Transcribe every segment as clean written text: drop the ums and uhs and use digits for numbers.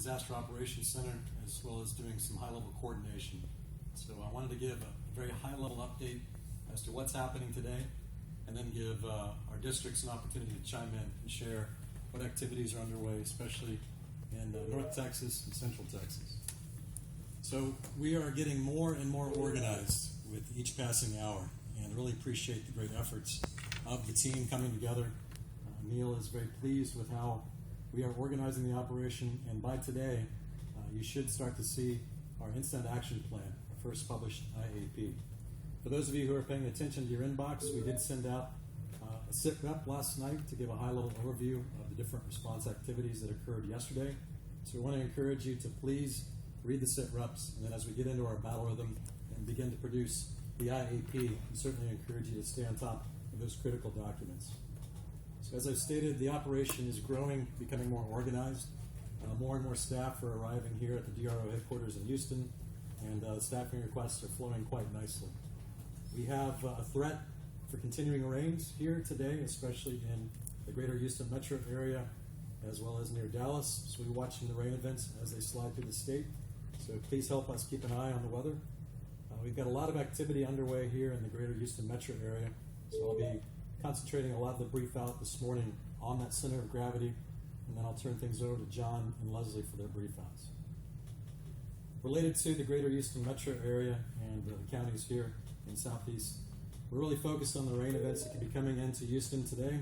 Disaster Operations Center, as well as doing some high-level coordination. So I wanted to give a very high-level update as to what's happening today, and then give our districts an opportunity to chime in and share what activities are underway, especially in North Texas and Central Texas. So we are getting more and more organized with each passing hour, and really appreciate the great efforts of the team coming together. Neil is very pleased with how we are organizing the operation, and by today, you should start to see our Incident Action Plan, our first published IAP. For those of you who are paying attention to your inbox, we did send out a sit rep last night to give a high-level overview of the different response activities that occurred yesterday. So we want to encourage you to please read the sit reps, and then as we get into our battle rhythm and begin to produce the IAP, we certainly encourage you to stay on top of those critical documents. So as I've stated, the operation is growing, becoming more organized. More and more staff are arriving here at the DRO headquarters in Houston, and staffing requests are flowing quite nicely. We have a threat for continuing rains here today, especially in the greater Houston metro area, as well as near Dallas. So we're watching the rain events as they slide through the state. So please help us keep an eye on the weather. We've got a lot of activity underway here in the greater Houston metro area, so I'll be concentrating a lot of the brief out this morning on that center of gravity, and then I'll turn things over to John and Leslie for their brief outs. Related to the greater Houston metro area and the counties here in Southeast, we're really focused on the rain events that could be coming into Houston today.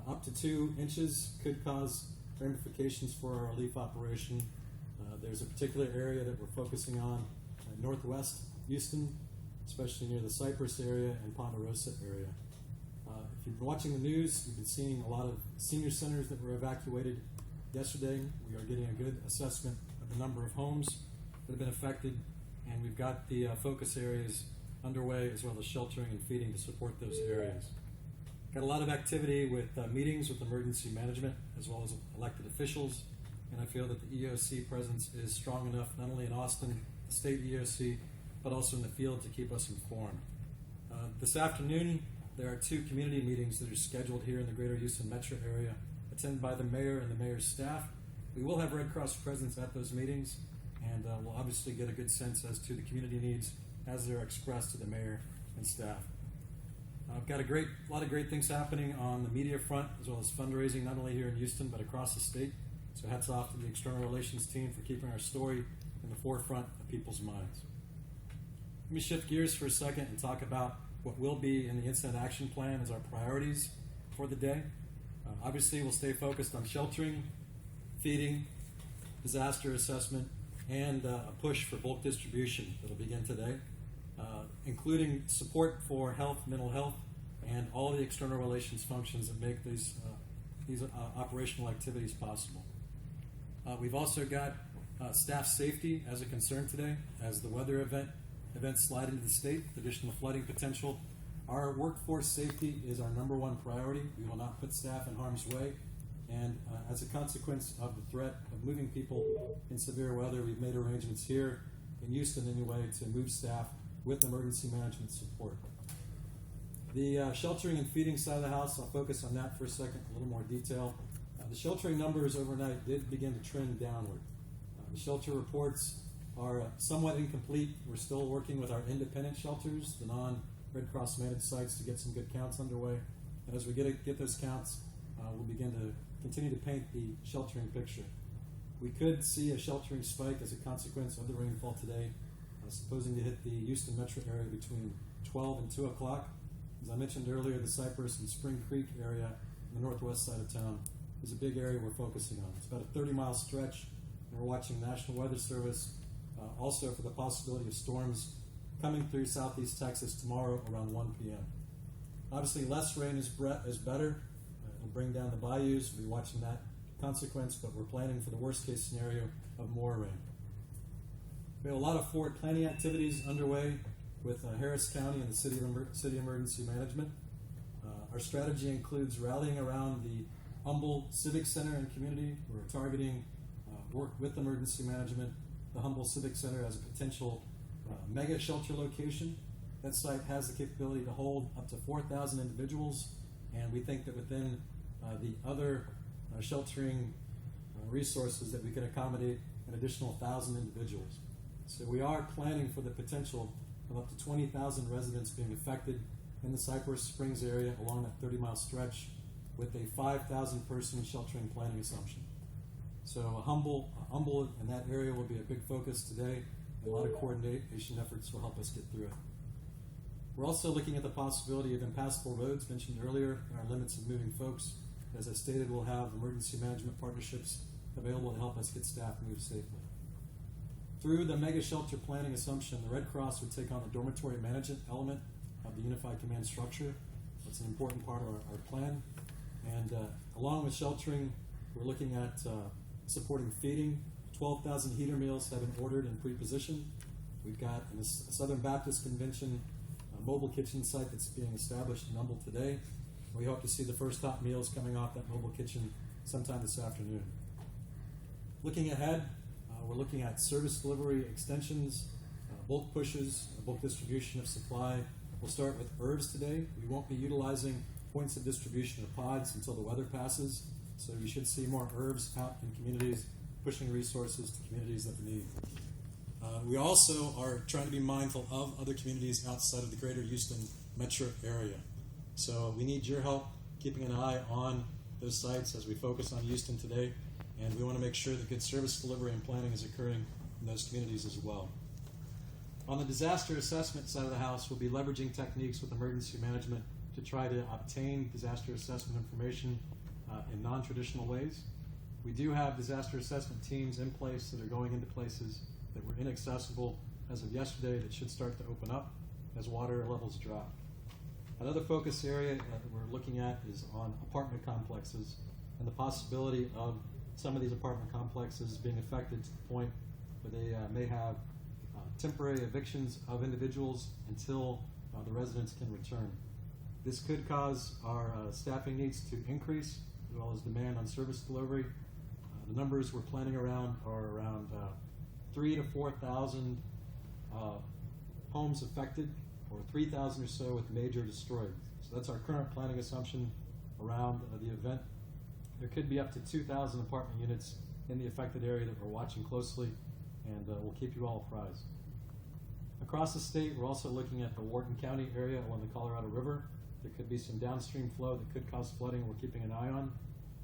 Up to 2 inches could cause ramifications for our relief operation. There's a particular area that we're focusing on northwest Houston, especially near the Cypress area and Ponderosa area. If you've been watching the news, you've been seeing a lot of senior centers that were evacuated yesterday. We are getting a good assessment of the number of homes that have been affected, and we've got the focus areas underway, as well as sheltering and feeding to support those areas. Got a lot of activity with meetings with emergency management, as well as elected officials, and I feel that the EOC presence is strong enough, not only in Austin, the state EOC, but also in the field to keep us informed. This afternoon, there are 2 community meetings that are scheduled here in the greater Houston metro area, attended by the mayor and the mayor's staff. We will have Red Cross presence at those meetings, and we'll obviously get a good sense as to the community needs as they're expressed to the mayor and staff. I've got a lot of great things happening on the media front, as well as fundraising, not only here in Houston, but across the state. So hats off to the external relations team for keeping our story in the forefront of people's minds. Let me shift gears for a second and talk about what will be in the Incident Action Plan as our priorities for the day. Obviously, we'll stay focused on sheltering, feeding, disaster assessment, and a push for bulk distribution that will begin today, including support for health, mental health, and all the external relations functions that make these operational activities possible. We've also got staff safety as a concern today, as the weather events slide into the state, additional flooding potential. Our workforce safety is our number one priority. We will not put staff in harm's way. And as a consequence of the threat of moving people in severe weather, we've made arrangements here in Houston anyway to move staff with emergency management support. The sheltering and feeding side of the house, I'll focus on that for a second, a little more detail. The sheltering numbers overnight did begin to trend downward. The shelter reports are somewhat incomplete. We're still working with our independent shelters, the non-Red Cross managed sites, to get some good counts underway. And as we get those counts, we'll begin to continue to paint the sheltering picture. We could see a sheltering spike as a consequence of the rainfall today, supposing to hit the Houston metro area between 12 and 2 o'clock. As I mentioned earlier, the Cypress and Spring Creek area on the northwest side of town is a big area we're focusing on. It's about a 30-mile stretch, and we're watching the National Weather Service also for the possibility of storms coming through southeast Texas tomorrow around 1 p.m. Obviously, less rain is better. It'll bring down the bayous. We'll be watching that consequence, but we're planning for the worst-case scenario of more rain. We have a lot of forward planning activities underway with Harris County and the City Emergency Management. Our strategy includes rallying around the Humble Civic Center and community. We're targeting work with emergency management, the Humble Civic Center as a potential mega shelter location. That site has the capability to hold up to 4,000 individuals, and we think that within the other sheltering and resources that we can accommodate an additional 1,000 individuals. So we are planning for the potential of up to 20,000 residents being affected in the Cypress Springs area along that 30-mile stretch with a 5,000 person sheltering planning assumption. So Humble in that area will be a big focus today. A lot of coordination efforts will help us get through it. We're also looking at the possibility of impassable roads mentioned earlier in our limits of moving folks. As I stated, we'll have emergency management partnerships available to help us get staff moved safely. Through the mega shelter planning assumption, the Red Cross would take on the dormitory management element of the unified command structure. That's an important part of our plan. And along with sheltering, we're looking at supporting feeding. 12,000 heater meals have been ordered and pre-positioned. We've got in the Southern Baptist Convention a mobile kitchen site that's being established in Humble today. We hope to see the first hot meals coming off that mobile kitchen sometime this afternoon. Looking ahead, we're looking at service delivery extensions, bulk pushes, bulk distribution of supply. We'll start with herbs today. We won't be utilizing points of distribution of pods until the weather passes, so you should see more herbs out in communities, pushing resources to communities that need. We also are trying to be mindful of other communities outside of the greater Houston metro area. So we need your help keeping an eye on those sites as we focus on Houston today, and we want to make sure that good service delivery and planning is occurring in those communities as well. On the disaster assessment side of the house, we'll be leveraging techniques with emergency management to try to obtain disaster assessment information in non-traditional ways. We do have disaster assessment teams in place that are going into places that were inaccessible as of yesterday that should start to open up as water levels drop. Another focus area that we're looking at is on apartment complexes and the possibility of some of these apartment complexes being affected to the point where they may have temporary evictions of individuals until the residents can return. This could cause our staffing needs to increase as well as demand on service delivery. The numbers we're planning around are around 3,000 to 4,000 homes affected, or 3,000 or so with major destroyed. So that's our current planning assumption around the event. There could be up to 2,000 apartment units in the affected area that we're watching closely, and we'll keep you all apprised. Across the state, we're also looking at the Wharton County area along the Colorado River. There could be some downstream flow that could cause flooding we're keeping an eye on.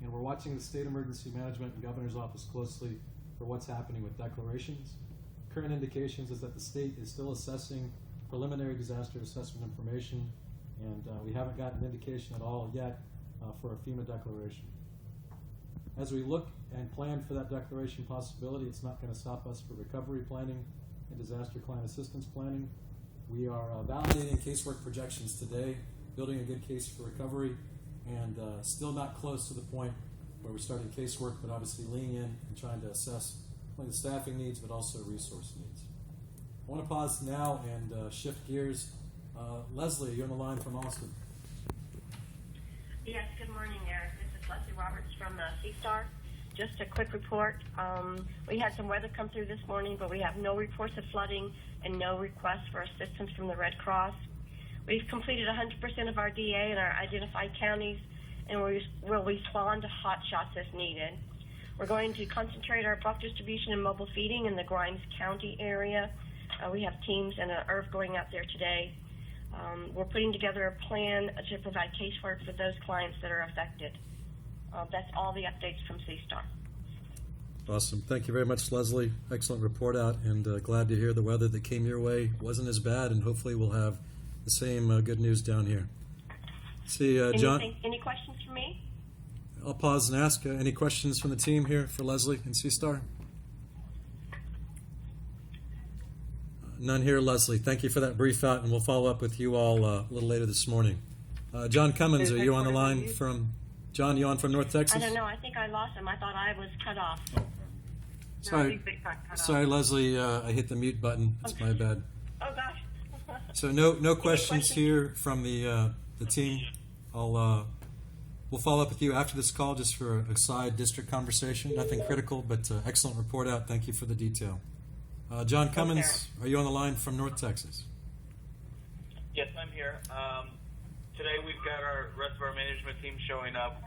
And we're watching the State Emergency Management and Governor's Office closely for what's happening with declarations. Current indications is that the state is still assessing preliminary disaster assessment information, and we haven't gotten an indication at all yet for a FEMA declaration. As we look and plan for that declaration possibility, it's not going to stop us for recovery planning and disaster client assistance planning. We are validating casework projections today, building a good case for recovery, and still not close to the point where we're starting casework, but obviously leaning in and trying to assess not only the staffing needs, but also resource needs. I want to pause now and shift gears. Leslie, you're on the line from Austin. Yes, good morning, Eric. This is Leslie Roberts from C-Star. Just a quick report. We had some weather come through this morning, but we have no reports of flooding and no requests for assistance from the Red Cross. We've completed 100% of our DA in our identified counties, and we will respond to hot shots as needed. We're going to concentrate our bulk distribution and mobile feeding in the Grimes County area. We have teams and an IRF going out there today. We're putting together a plan to provide casework for those clients that are affected. That's all the updates from C-Star. Awesome. Thank you very much, Leslie. Excellent report out, and glad to hear the weather that came your way wasn't as bad, and hopefully we'll have the same good news down here. See, John. Any questions for me? I'll pause and ask. Any questions from the team here for Leslie and C-Star? None here, Leslie. Thank you for that brief out, and we'll follow up with you all a little later this morning. John Cummins, are you on the line from... John, you on from North Texas? I don't know. I think I lost him. I thought I was cut off. Oh. Sorry, sorry, Leslie. I hit the mute button. It's my bad. Oh gosh. So no questions here from the team. We'll follow up with you after this call just for a side district conversation. Nothing critical, but excellent report out. Thank you for the detail. John Cummins, are you on the line from North Texas? Yes, I'm here. Today we've got our rest of our management team showing up.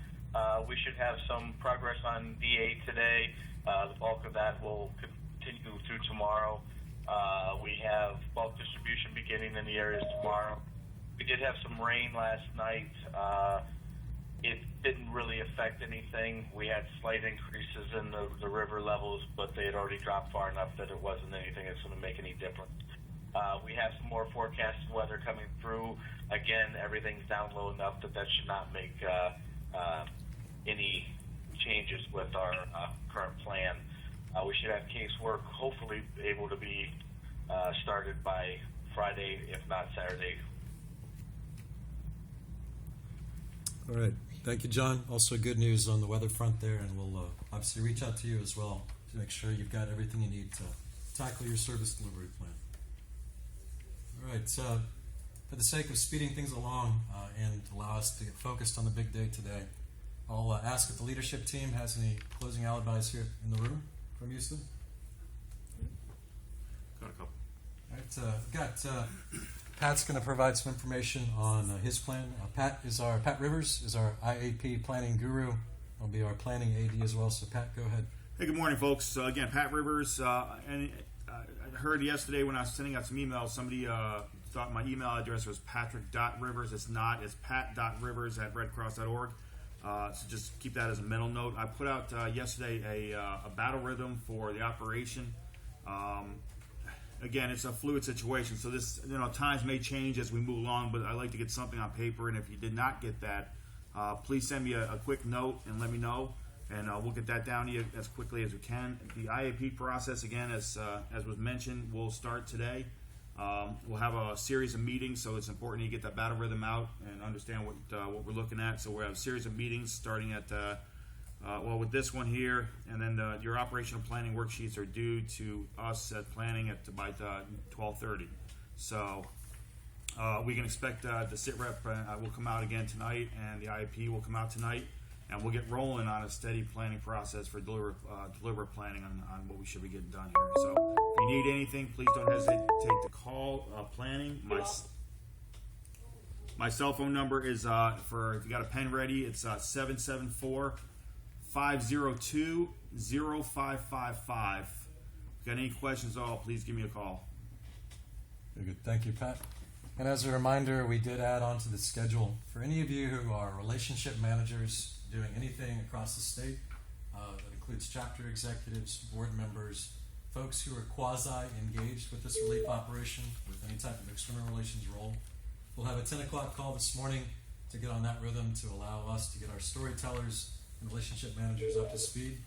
We should have some progress on D8 today. The bulk of that will continue through tomorrow. We have bulk distribution beginning in the areas tomorrow. We did have some rain last night. It didn't really affect anything. We had slight increases in the river levels, but they had already dropped far enough that it wasn't anything that's going to make any difference. We have some more forecasted weather coming through. Again, everything's down low enough that should not make any changes with our current plan. We should have casework hopefully able to be started by Friday, if not Saturday. All right. Thank you, John. Also good news on the weather front there, and we'll obviously reach out to you as well to make sure you've got everything you need to tackle your service delivery plan. All right. For the sake of speeding things along and allow us to get focused on the big day today, I'll ask if the leadership team has any closing alibis here in the room from Houston. Got a couple. All right. Pat's going to provide some information on his plan. Pat Rivers is our IAP planning guru. He'll be our planning AD as well. So Pat, go ahead. Hey, good morning, folks. Again, Pat Rivers. And I heard yesterday when I was sending out some emails, somebody thought my email address was patrick.rivers. It's not. It's pat.rivers@redcross.org. So just keep that as a mental note. I put out yesterday a battle rhythm for the operation. Again, it's a fluid situation, so this times may change as we move along. But I like to get something on paper, and if you did not get that, please send me a quick note and let me know, and we'll get that down to you as quickly as we can. The IAP process, again, as was mentioned, will start today. We'll have a series of meetings, so it's important you get that battle rhythm out and understand what we're looking at. So we'll have a series of meetings starting at with this one here, and then your operational planning worksheets are due to us at planning by 12:30. So we can expect the sit rep will come out again tonight, and the IAP will come out tonight, and we'll get rolling on a steady planning process for deliver planning on what we should be getting done here. So if you need anything, please don't hesitate to call planning. My cell phone number is for if you got a pen ready, it's 774-502-0555. If you got any questions at all, please give me a call. Very good. Thank you, Pat. And as a reminder, we did add onto the schedule for any of you who are relationship managers doing anything across the state. That includes chapter executives, board members, folks who are quasi-engaged with this relief operation with any type of external relations role. We'll have a 10 o'clock call this morning to get on that rhythm to allow us to get our storytellers and relationship managers up to speed.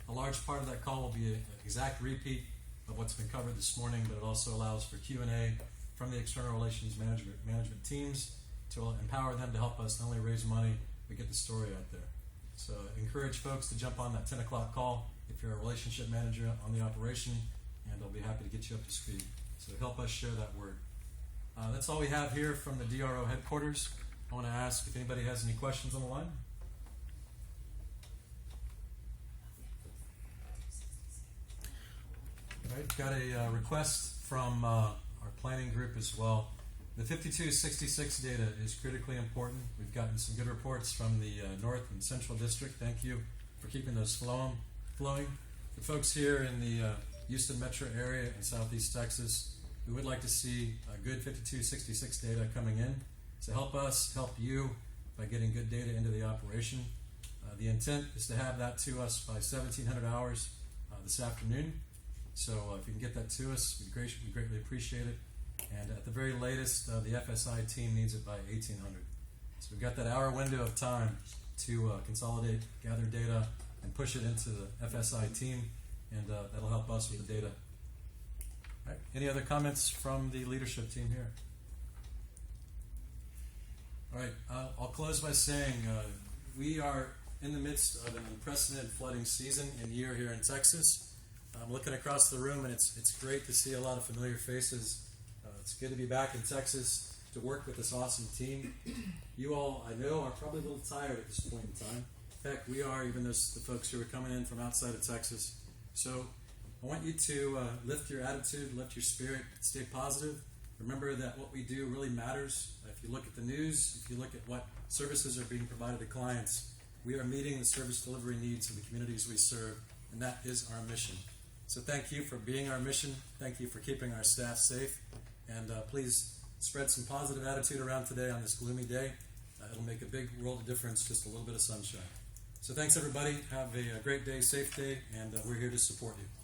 A large part of that call will be an exact repeat of what's been covered this morning, but it also allows for Q&A from the external relations management teams to empower them to help us not only raise money, but get the story out there. So encourage folks to jump on that 10 o'clock call if you're a relationship manager on the operation, and they'll be happy to get you up to speed. So help us share that word. That's all we have here from the DRO headquarters. I want to ask if anybody has any questions on the line. All right, got a request from our planning group as well. The 5266 data is critically important. We've gotten some good reports from the North and Central District. Thank you for keeping those flowing. The folks here in the Houston metro area and Southeast Texas, we would like to see good 5266 data coming in to help us help you by getting good data into the operation. The intent is to have that to us by 1700 hours this afternoon. So if you can get that to us, we'd greatly appreciate it. And at the very latest, the FSI team needs it by 1800. So we've got that hour window of time to consolidate, gather data, and push it into the FSI team, and that'll help us with the data. All right. Any other comments from the leadership team here? All right. I'll close by saying we are in the midst of an unprecedented flooding season and year here in Texas. I'm looking across the room, and it's great to see a lot of familiar faces. It's good to be back in Texas to work with this awesome team. You all, I know, are probably a little tired at this point in time. In fact, we are, even those the folks who are coming in from outside of Texas. So I want you to lift your attitude, lift your spirit, stay positive. Remember that what we do really matters. If you look at the news, if you look at what services are being provided to clients, We are meeting the service delivery needs of the communities we serve, and that is our mission. So thank you for being our mission. Thank you for keeping our staff safe. And please spread some positive attitude around today on this gloomy day. It'll make a big world of difference, just a little bit of sunshine. So thanks, everybody. Have a great day, safe day, and we're here to support you.